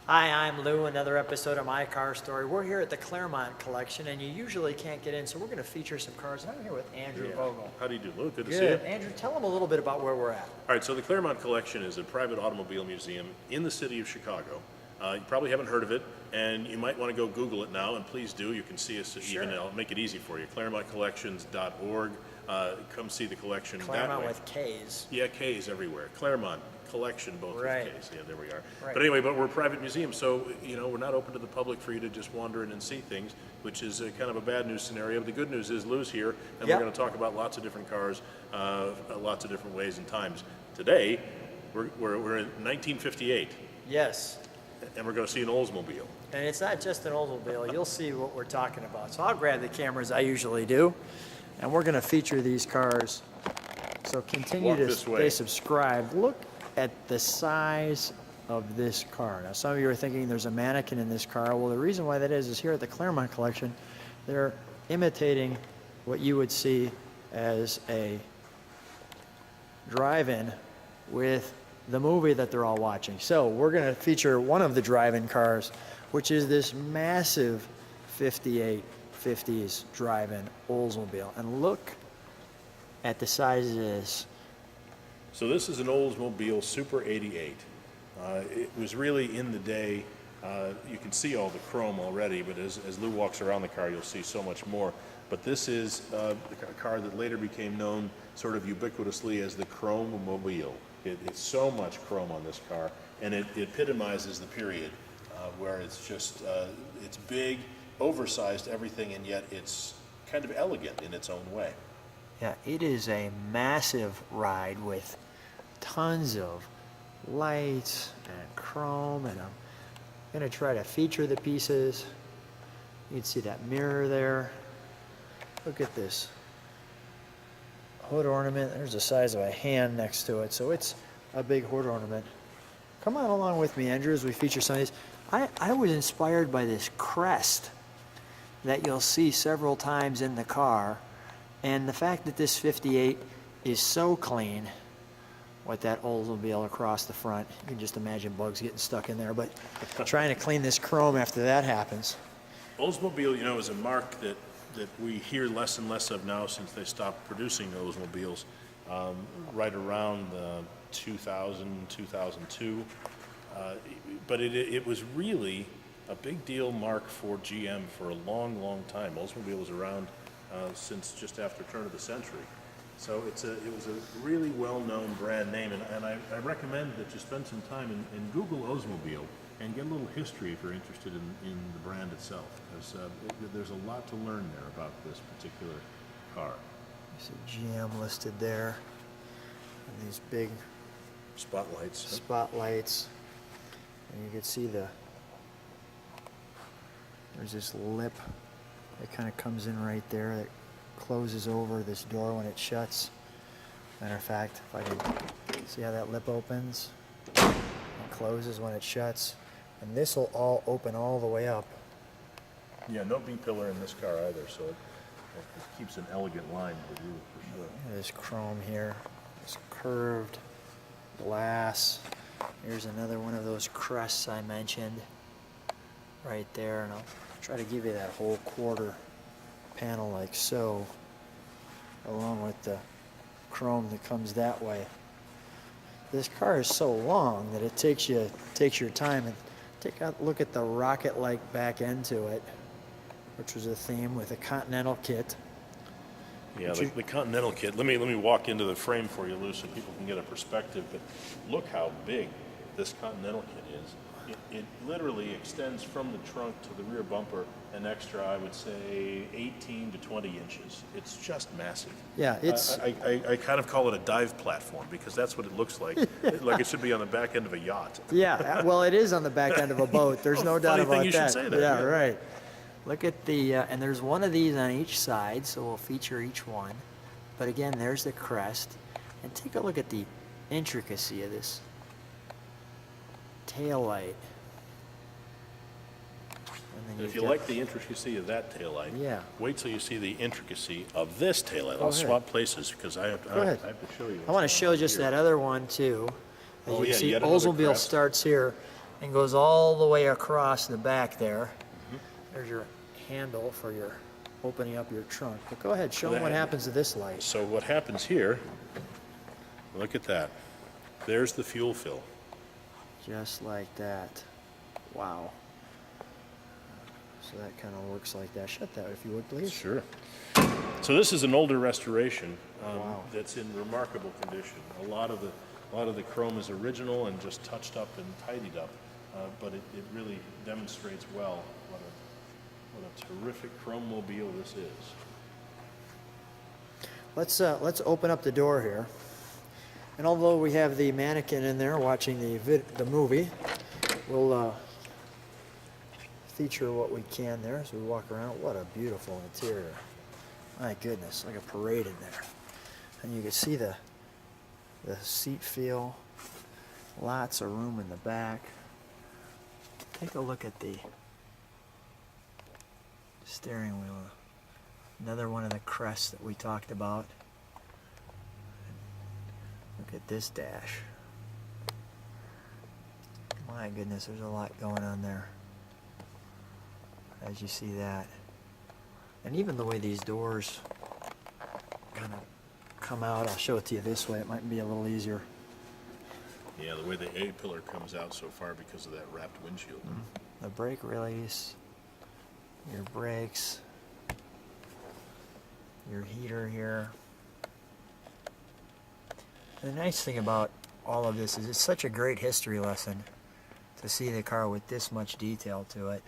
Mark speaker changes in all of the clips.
Speaker 1: Hi, I'm Lou, another episode of My Car Story. We're here at the Claremont Collection, and you usually can't get in, so we're going to feature some cars. And I'm here with Andrew Vogel.
Speaker 2: How do you do, Lou? Good to see you.
Speaker 1: Good. Andrew, tell them a little bit about where we're at.
Speaker 2: All right, so the Claremont Collection is a private automobile museum in the city of Chicago. You probably haven't heard of it, and you might want to go Google it now, and please do. You can see us even. I'll make it easy for you. ClaremontCollections.org. Come see the collection
Speaker 1: Claremont
Speaker 2: that way.
Speaker 1: with K's.
Speaker 2: Yeah, K's everywhere. Claremont Collection, both
Speaker 1: Right.
Speaker 2: with K's. Yeah, there we are.
Speaker 1: Right.
Speaker 2: But anyway, we're a private museum, so we're not open to the public for you to just wander in and see things, which is kind of a bad news scenario. But the good news is Lou's here, and
Speaker 1: Yep.
Speaker 2: we're going to talk about lots of different cars, lots of different ways and times. Today, we're in 1958,
Speaker 1: Yes.
Speaker 2: and we're going to see an Oldsmobile.
Speaker 1: And it's not just an Oldsmobile. You'll see what we're talking about. So I'll grab the camera as I usually do, and we're going to feature these cars. So continue
Speaker 2: Walk
Speaker 1: to
Speaker 2: this way.
Speaker 1: stay subscribed. Look at the size of this car. Now, some of you are thinking there's a mannequin in this car. Well, the reason why that is here at the Claremont Collection, they're imitating what you would see as a drive-in with the movie that they're all watching. So we're going to feature one of the drive-in cars, which is this massive 58 50s drive-in Oldsmobile. And look at the size of this.
Speaker 2: So this is an Oldsmobile Super 88. It was really in the day. You can see all the chrome already, but as Lou walks around the car, you'll see so much more. But this is a car that later became known sort of ubiquitously as the Chrome-mobile. It's so much chrome on this car, and it epitomizes the period where it's just, it's big, oversized everything, and yet it's kind of elegant in its own way.
Speaker 1: Yeah, it is a massive ride with tons of lights and chrome, and I'm going to try to feature the pieces. You can see that mirror there. Look at this hood ornament. There's the size of a hand next to it, so it's a big hood ornament. Come on along with me, Andrew, as we feature some of these. I was inspired by this crest that you'll see several times in the car. And the fact that this 58 is so clean with that Oldsmobile across the front, you can just imagine bugs getting stuck in there, but trying to clean this chrome after that happens.
Speaker 2: Oldsmobile, is a mark that we hear less and less of now since they stopped producing Oldsmobiles right around 2000, 2002. But it was really a big deal mark for GM for a long, long time. Oldsmobile was around since just after turn of the century. So it was a really well-known brand name, and I recommend that you spend some time and Google Oldsmobile and get a little history if you're interested in the brand itself, because there's a lot to learn there about this particular car.
Speaker 1: You see GM listed there, and these big spotlights, and you can see there's this lip that kind of comes in right there that closes over this door when it shuts. Matter of fact, if I can see how that lip opens and closes when it shuts, and this will all open all the way up.
Speaker 2: Yeah, no B-pillar in this car either, so it keeps an elegant line with you for sure.
Speaker 1: There's chrome here, this curved glass. Here's another one of those crests I mentioned right there, and I'll try to give you that whole quarter panel like so, along with the chrome that comes that way. This car is so long that it takes your time, and take a look at the rocket-like back end to it, which was a theme with a Continental kit.
Speaker 2: Yeah, the Continental kit. Let me walk into the frame for you, Lou, so people can get a perspective. But look how big this Continental kit is. It literally extends from the trunk to the rear bumper an extra, I would say, 18 to 20 inches. It's just massive.
Speaker 1: Yeah, it's...
Speaker 2: I kind of call it a dive platform because that's what it looks like. Like it should be on the back end of a yacht.
Speaker 1: Yeah, well, it is on the back end of a boat. There's no doubt about that.
Speaker 2: Funny thing you should say that.
Speaker 1: Yeah, right. Look at the, and there's one of these on each side, so we'll feature each one. But again, there's the crest. And take a look at the intricacy of this tail light. And then
Speaker 2: If you like the intricacy of that taillight,
Speaker 1: Yeah.
Speaker 2: wait till you see the intricacy of this taillight.
Speaker 1: Go
Speaker 2: I'll
Speaker 1: ahead.
Speaker 2: swap places because I have
Speaker 1: ahead.
Speaker 2: to show you.
Speaker 1: I want to show just that other one too. As
Speaker 2: Oh,
Speaker 1: you
Speaker 2: yeah,
Speaker 1: can see,
Speaker 2: yet another
Speaker 1: Oldsmobile
Speaker 2: crest.
Speaker 1: starts here, and goes all the way across the back there. There's your handle for your opening up your trunk. But go ahead, show them what happens to this light.
Speaker 2: So what happens here, look at that. There's the fuel fill.
Speaker 1: Just like that. Wow. So that kind of works like that. Shut that if you would, please.
Speaker 2: Sure. So this is an older restoration
Speaker 1: Wow.
Speaker 2: that's in remarkable condition. A lot of the chrome is original and just touched up and tidied up, but it really demonstrates well what a terrific chrome mobile this is.
Speaker 1: Let's open up the door here. And although we have the mannequin in there watching the movie, we'll feature what we can there as we walk around. What a beautiful interior. My goodness, like a parade in there. And you can see the seat feel. Lots of room in the back. Take a look at the steering wheel. Another one of the crests that we talked about. Look at this dash. My goodness, there's a lot going on there. As you see that. And even the way these doors kind of come out, I'll show it to you this way, it might be a little easier.
Speaker 2: Yeah, the way the A-pillar comes out so far because of that wrapped windshield.
Speaker 1: The brake release, your brakes, your heater here. The nice thing about all of this is it's such a great history lesson to see the car with this much detail to it.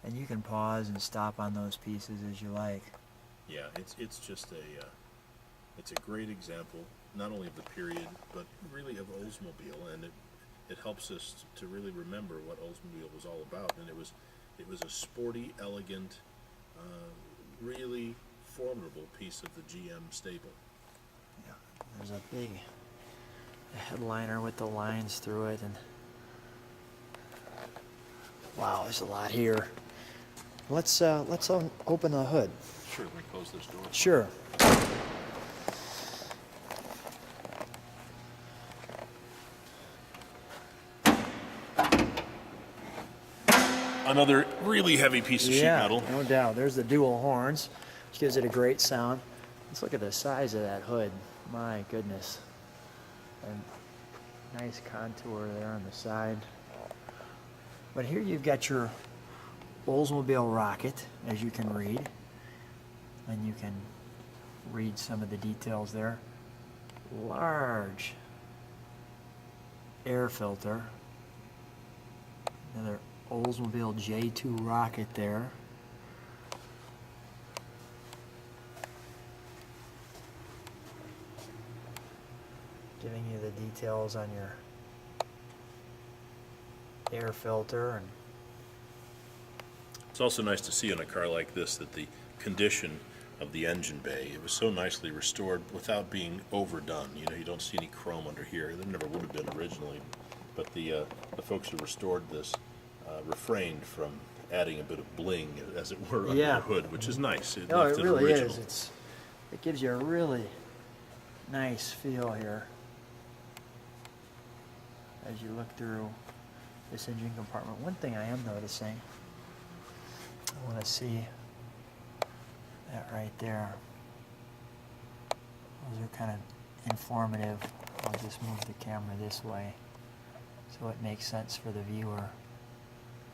Speaker 1: And you can pause and stop on those pieces as you like.
Speaker 2: Yeah, it's just it's a great example, not only of the period, but really of Oldsmobile, and it helps us to really remember what Oldsmobile was all about. And it was a sporty, elegant, really formidable piece of the GM stable.
Speaker 1: Yeah, there's a big headliner with the lines through it, and wow, there's a lot here. Let's open the hood.
Speaker 2: Sure, let me close this door.
Speaker 1: Sure.
Speaker 2: Another really heavy piece of sheet metal.
Speaker 1: No doubt. There's the dual horns, which gives it a great sound. Let's look at the size of that hood. My goodness. A nice contour there on the side. But here you've got your Oldsmobile rocket, as you can read. And you can read some of the details there. Large air filter. Another Oldsmobile J2 rocket there. Giving you the details on your air filter. And
Speaker 2: It's also nice to see in a car like this that the condition of the engine bay, it was so nicely restored without being overdone. You know, you don't see any chrome under here. There never would have been originally, but the folks who restored this refrained from adding a bit of bling, as it were, under the hood, which is nice.
Speaker 1: no,
Speaker 2: left
Speaker 1: it really
Speaker 2: original.
Speaker 1: is. It gives you a really nice feel here as you look through this engine compartment. One thing I am noticing, I want to see that right there. Those are kind of informative. I'll just move the camera this way so it makes sense for the viewer.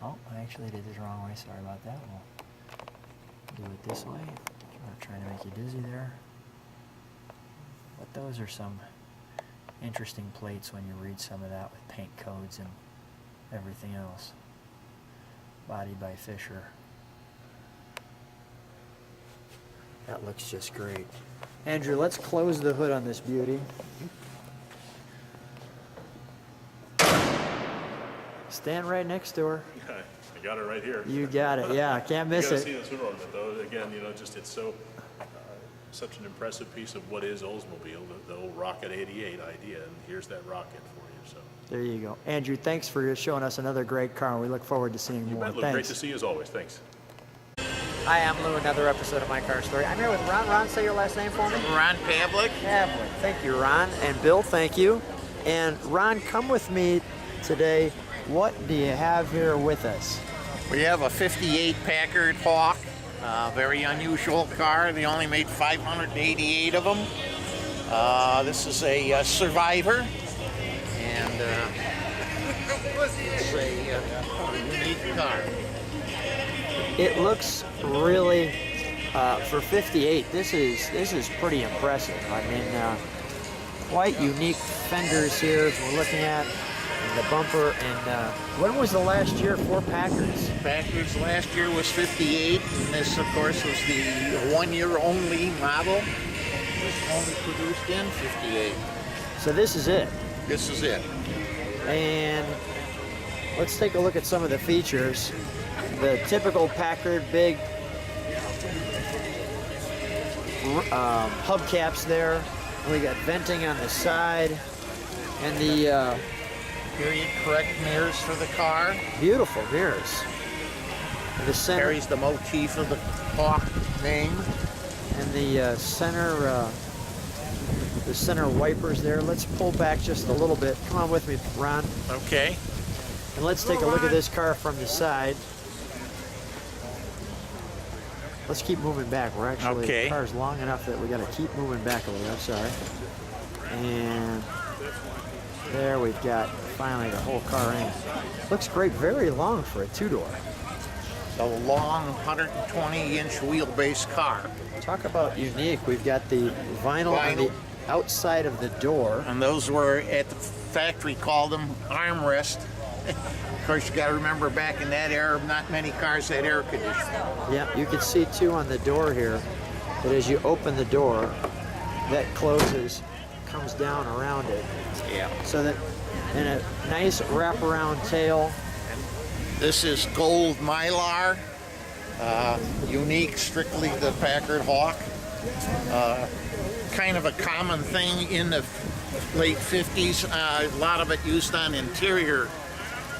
Speaker 1: Oh, I actually did this the wrong way. Sorry about that. We'll do it this way. I'm not trying to make you dizzy there. But those are some interesting plates when you read some of that with paint codes and everything else. Body by Fisher. That looks just great. Andrew, let's close the hood on this beauty. Stand right next to her.
Speaker 2: I got it right here.
Speaker 1: You got it. Yeah, I can't miss
Speaker 2: You
Speaker 1: it.
Speaker 2: gotta see this hood ornament, though. Again, you know, just it's so such an impressive piece of what is Oldsmobile, the old Rocket 88 idea, and here's that rocket for you. So
Speaker 1: There you go. Andrew, thanks for showing us another great car. We look forward to seeing
Speaker 2: you
Speaker 1: more.
Speaker 2: bet, Lou.
Speaker 1: Thanks.
Speaker 2: Great to see you as always. Thanks.
Speaker 1: Hi, I'm Lou. Another episode of My Car Story. I'm here with Ron. Ron, say your last name for me.
Speaker 3: Ron Pavlik.
Speaker 1: Pavlik. Thank you, Ron. And Bill, thank you. And Ron, come with me today. What do you have here with us?
Speaker 3: We have a 58 Packard Hawk, very unusual car. They only made 588 of them. This is a Survivor, and it's a unique car.
Speaker 1: It looks really, for 58, this is pretty impressive. I mean, quite unique fenders here as we're looking at, and the bumper. And when was the last year for Packards?
Speaker 3: Packard's last year was 58, and this, of course, was the one-year-only model. It was only produced in 58.
Speaker 1: So this is it.
Speaker 3: This is it.
Speaker 1: And let's take a look at some of the features. The typical Packard big hubcaps there. We got venting on the side, and the
Speaker 3: Period correct mirrors for the car.
Speaker 1: beautiful mirrors. The center
Speaker 3: Carries the motif of the Hawk name.
Speaker 1: and the center wipers there. Let's pull back just a little bit. Come on with me, Ron,
Speaker 3: Okay.
Speaker 1: and let's take a look at this car from the side. Let's keep moving back. We're actually,
Speaker 3: Okay.
Speaker 1: the car's long enough that we got to keep moving back a little. I'm sorry. And there we've got finally the whole car in. Looks great. Very long for a two-door.
Speaker 3: A long 120-inch wheelbase car.
Speaker 1: Talk about unique. We've got the vinyl on the outside of the door.
Speaker 3: And those were, at the factory, called them armrest. Of course, you got to remember, back in that era, not many cars had air conditioning.
Speaker 1: Yeah, you can see too on the door here that as you open the door, that closes, comes down around it.
Speaker 3: Yeah.
Speaker 1: So that, and a nice wraparound tail.
Speaker 3: This is gold Mylar, unique, strictly the Packard Hawk. Kind of a common thing in the late 50s. A lot of it used on interior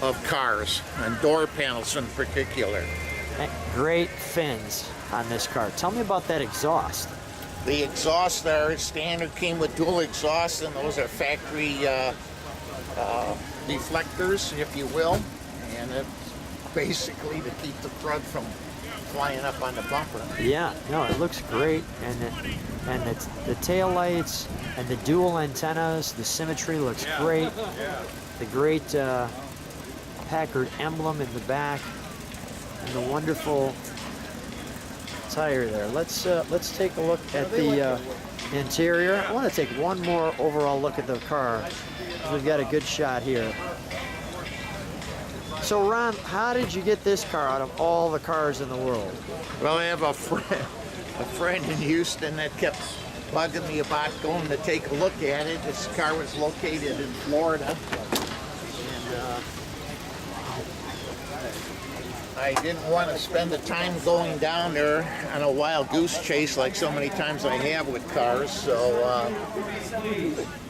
Speaker 3: of cars, and door panels in particular.
Speaker 1: Great fins on this car. Tell me about that exhaust.
Speaker 3: The exhaust there, standard, came with dual exhaust, and those are factory deflectors, if you will. And it's basically to keep the crud from flying up on the bumper.
Speaker 1: Yeah, no, it looks great, and it's the tail lights and the dual antennas. The symmetry looks great. The great Packard emblem in the back, and the wonderful tire there. Let's take a look at the interior. I want to take one more overall look at the car. We've got a good shot here. So Ron, how did you get this car out of all the cars in the world?
Speaker 3: Well, I have a friend in Houston that kept bugging me about going to take a look at it. This car was located in Florida, and I didn't want to spend the time going down there on a wild goose chase like so many times I have with cars. So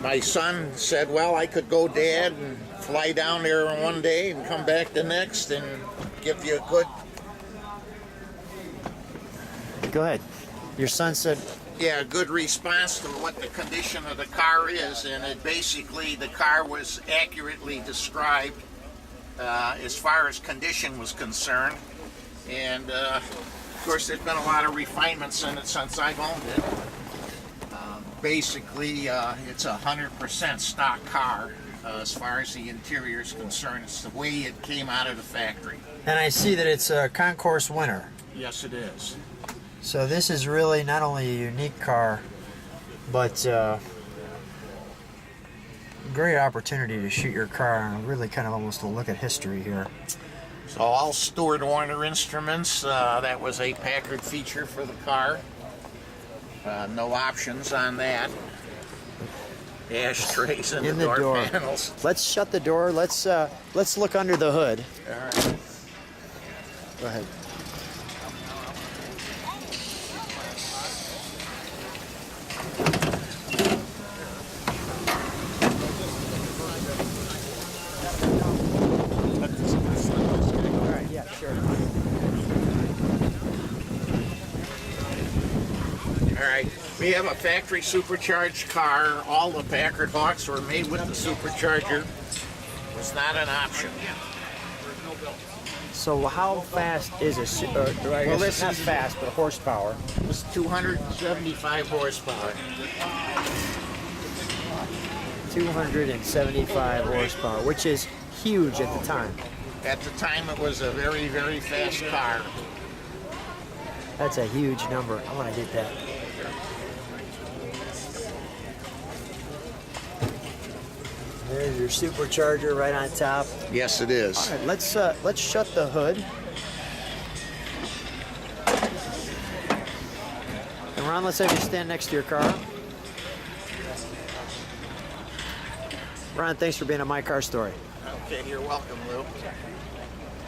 Speaker 3: my son said, well, I could go, Dad, and fly down there one day and come back the next and give you a good...
Speaker 1: Go ahead. Your son said,
Speaker 3: Yeah, a good response to what the condition of the car is, and it basically, the car was accurately described as far as condition was concerned. And of course, there's been a lot of refinements in it since I've owned it. Basically, it's a 100% stock car as far as the interior is concerned. It's the way it came out of the factory.
Speaker 1: and I see that it's a concourse winner.
Speaker 3: Yes, it is.
Speaker 1: So this is really not only a unique car, but great opportunity to shoot your car and really kind of almost a look at history here.
Speaker 3: So all Stewart Warner instruments, that was a Packard feature for the car. No options on that. Ashtrays in the door panels.
Speaker 1: Let's shut the door. Let's look under the hood.
Speaker 3: All right.
Speaker 1: Go ahead. All right. Yeah. Sure.
Speaker 3: All right. We have a factory supercharged car. All the Packard Hawks were made with the supercharger. It was not an option.
Speaker 1: So how fast is a I guess
Speaker 3: this
Speaker 1: not
Speaker 3: is-
Speaker 1: fast, but horsepower?
Speaker 3: It was 275 horsepower.
Speaker 1: 275 horsepower, which is huge at the time.
Speaker 3: At the time, it was a very, very fast car.
Speaker 1: That's a huge number. I want to get that. There's your supercharger right on top.
Speaker 3: Yes, it is.
Speaker 1: All right, let's shut the hood. And Ron, let's have you stand next to your car. Ron, thanks for being on My Car Story.
Speaker 3: Okay, you're welcome, Lou.